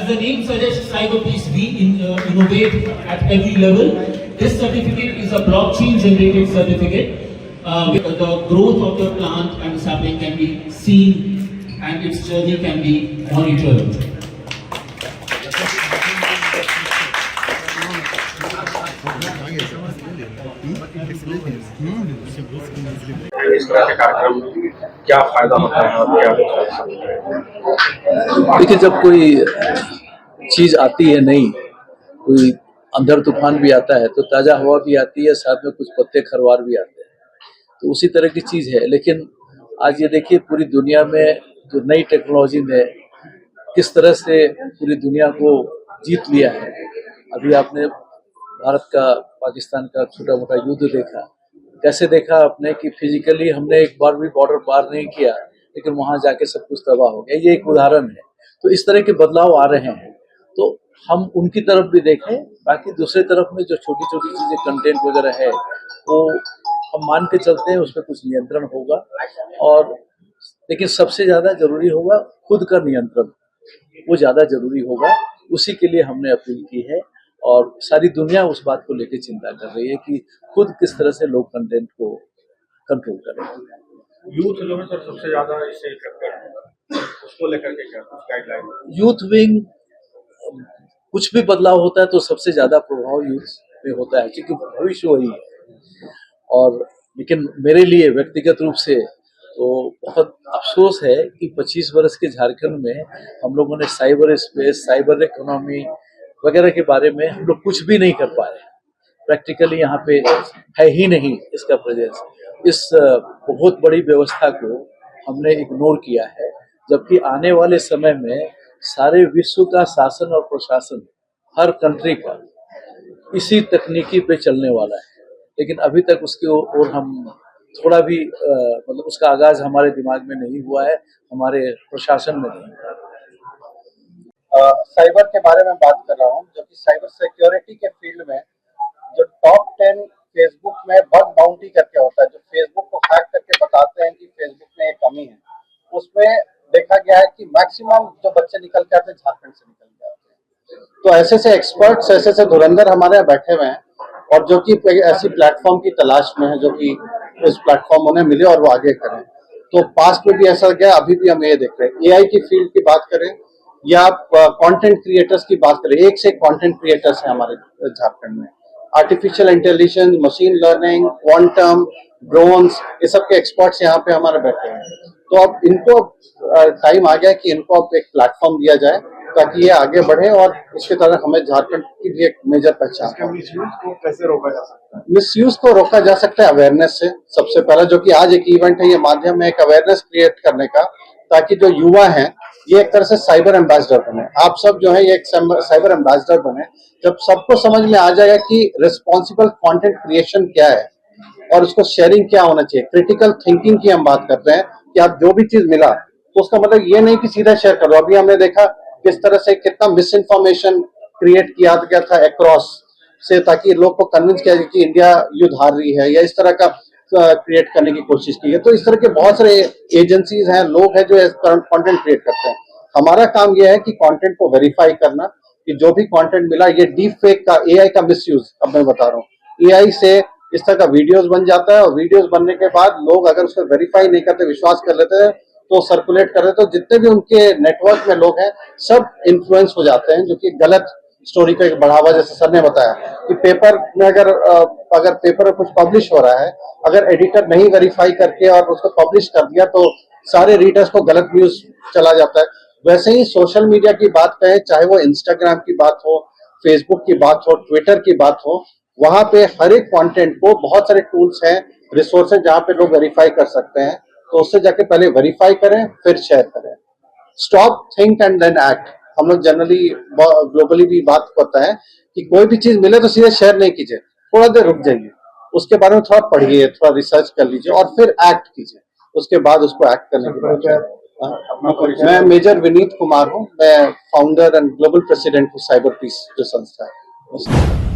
the name suggests, Cyber Peace, we innovate at every level. This certificate is a blockchain-generated certificate. The growth of the plant and the sapling can be seen, and its journey can be monitored. इस तरह के कार्यक्रम क्या फायदा होता है और क्या नुकसान सकता है? देखिए, जब कोई चीज आती है नई, कोई अंधर तूफान भी आता है तो ताजा हवा भी आती है, साथ में कुछ पत्ते खरवार भी आते हैं, तो उसी तरह की चीज है। लेकिन आज ये देखिए, पूरी दुनिया में जो नई टेक्नोलॉजी ने किस तरह से पूरी दुनिया को जीत लिया है। अभी आपने भारत का पाकिस्तान का छोटा मोटा युद्ध देखा, कैसे देखा आपने कि फिजिकली हमने एक बार भी बॉर्डर पार नहीं किया, लेकिन वहां जाके सब कुछ तबाह हो गया। ये एक उदाहरण है। तो इस तरह के बदलाव आ रहे हैं, तो हम उनकी तरफ भी देखें। बाकी दूसरी तरफ में जो छोटी छोटी चीजें कंटेंट वगैरह है, वो हम मान के चलते हैं, उसमें कुछ नियंत्रण होगा। और लेकिन सबसे ज्यादा जरूरी होगा खुद का नियंत्रण, वो ज्यादा जरूरी होगा। उसी के लिए हमने अपील की है, और सारी दुनिया उस बात को लेकर चिंता कर रही है कि खुद किस तरह से लोग कंटेंट को कंट्रोल करें। यूथ जो है सर सबसे ज्यादा इससे इफेक्टेड है, उसको लेकर के क्या गाइडलाइन? यूथ विंग, कुछ भी बदलाव होता है तो सबसे ज्यादा प्रभाव यूथ में होता है, क्योंकि भविष्य वही है। और लेकिन मेरे लिए व्यक्तिगत रूप से तो बहुत अफसोस है कि 25 वर्ष के झारखंड में हम लोगों ने साइबर स्पेस, साइबर इकोनॉमी वगैरह के बारे में हम लोग कुछ भी नहीं कर पाए। प्रैक्टिकली यहाँ पे है ही नहीं इसका प्रेजेंस। इस बहुत बड़ी व्यवस्था को हमने इग्नोर किया है, जबकि आने वाले समय में सारे विश्व का शासन और प्रशासन हर कंट्री का इसी तकनीकी पे चलने वाला है। लेकिन अभी तक उसके ओर हम थोड़ा भी मतलब उसका आगाज हमारे दिमाग में नहीं हुआ है, हमारे प्रशासन में नहीं हुआ। साइबर के बारे में बात कर रहा हूँ, जो कि साइबर सिक्योरिटी के फील्ड में जो टॉप 10 फेसबुक में बग बाउंटी करके होता है, जो फेसबुक को हैक करके बताते हैं कि फेसबुक में ये कमी है, उसमें देखा गया है कि मैक्सिमम जो बच्चे निकल के आते हैं झारखंड से निकल के आते हैं। तो ऐसे से एक्सपर्ट्स, ऐसे से धुरंधर हमारे यहाँ बैठे हुए हैं, और जो कि ऐसी प्लेटफॉर्म की तलाश में है जो कि इस प्लेटफॉर्म उन्हें मिले और वो आगे करें। तो पास्ट में भी ऐसा गया, अभी भी हम ये देख रहे हैं। एआई की फील्ड की बात करें या कंटेंट क्रिएटर्स की बात करें, एक से एक कंटेंट क्रिएटर्स हैं हमारे झारखंड में। Artificial intelligence, machine learning, quantum, drones, ये सब के एक्सपर्ट्स यहाँ पे हमारे बैठे हैं। तो अब इनको टाइम आ गया कि इनको अब एक प्लेटफॉर्म दिया जाए ताकि ये आगे बढ़े, और इसके तरह हमें झारखंड की भी एक मेजर पहचान। मिसयूज को कैसे रोका जा सकता है? मिसयूज को रोका जा सकता है अवेयरनेस से। सबसे पहला जो कि आज एक इवेंट है, ये माध्यम है एक अवेयरनेस क्रिएट करने का, ताकि जो युवा हैं ये एक तरह से साइबर एम्बेसडर बने। आप सब जो है ये एक साइबर एम्बेसडर बने। जब सबको समझ में आ जाएगा कि रिस्पॉन्सिबल कंटेंट क्रिएशन क्या है और उसको शेयरिंग क्या होना चाहिए, क्रिटिकल थिंकिंग की हम बात करते हैं कि आप जो भी चीज मिला तो उसका मतलब ये नहीं कि सीधा शेयर कर दो। अभी हमने देखा किस तरह से कितना मिस इन्फॉर्मेशन क्रिएट किया गया था अक्रॉस से, ताकि लोग को कन्विंस किया कि इंडिया युद्ध हार रही है, या इस तरह का क्रिएट करने की कोशिश की है। तो इस तरह के बहुत सारे एजेंसीज हैं, लोग हैं जो कंटेंट क्रिएट करते हैं। हमारा काम यह है कि कंटेंट को वेरीफाई करना कि जो भी कंटेंट मिला, ये डीप फेक का, एआई का मिसयूज, अब मैं बता रहा हूँ। एआई से इस तरह का वीडियोस बन जाता है, और वीडियोस बनने के बाद लोग अगर उसको वेरीफाई नहीं करते, विश्वास कर लेते हैं, तो सर्कुलेट कर रहे, तो जितने भी उनके नेटवर्क में लोग हैं सब इन्फ्लुएंस हो जाते हैं, जो कि गलत स्टोरी को एक बढ़ावा, जैसे सर ने बताया कि पेपर में अगर पेपर में कुछ पब्लिश हो रहा है, अगर एडिटर नहीं वेरीफाई करके और उसको पब्लिश कर दिया तो सारे रीडर्स को गलत न्यूज चला जाता है। वैसे ही सोशल मीडिया की बात करें, चाहे वो इंस्टाग्राम की बात हो, फेसबुक की बात हो, ट्विटर की बात हो, वहां पे हर एक कंटेंट को बहुत सारे टूल्स हैं, रिसोर्सेज जहां पे लोग वेरीफाई कर सकते हैं। तो उससे जाके पहले वेरीफाई करें, फिर शेयर करें। Stop, think and then act. हम लोग जनरली ग्लोबली भी बात करता है कि कोई भी चीज मिले तो सीधे शेयर नहीं कीजिए, थोड़ा देर रुक जाइए, उसके बारे में थोड़ा पढ़िए, थोड़ा रिसर्च कर लीजिए, और फिर एक्ट कीजिए। उसके बाद उसको एक्ट करने के बाद। मैं मेजर विनीत कुमार हूँ, मैं फाउंडर एंड ग्लोबल प्रेसिडेंट हूँ साइबर पीस जो संस्था है।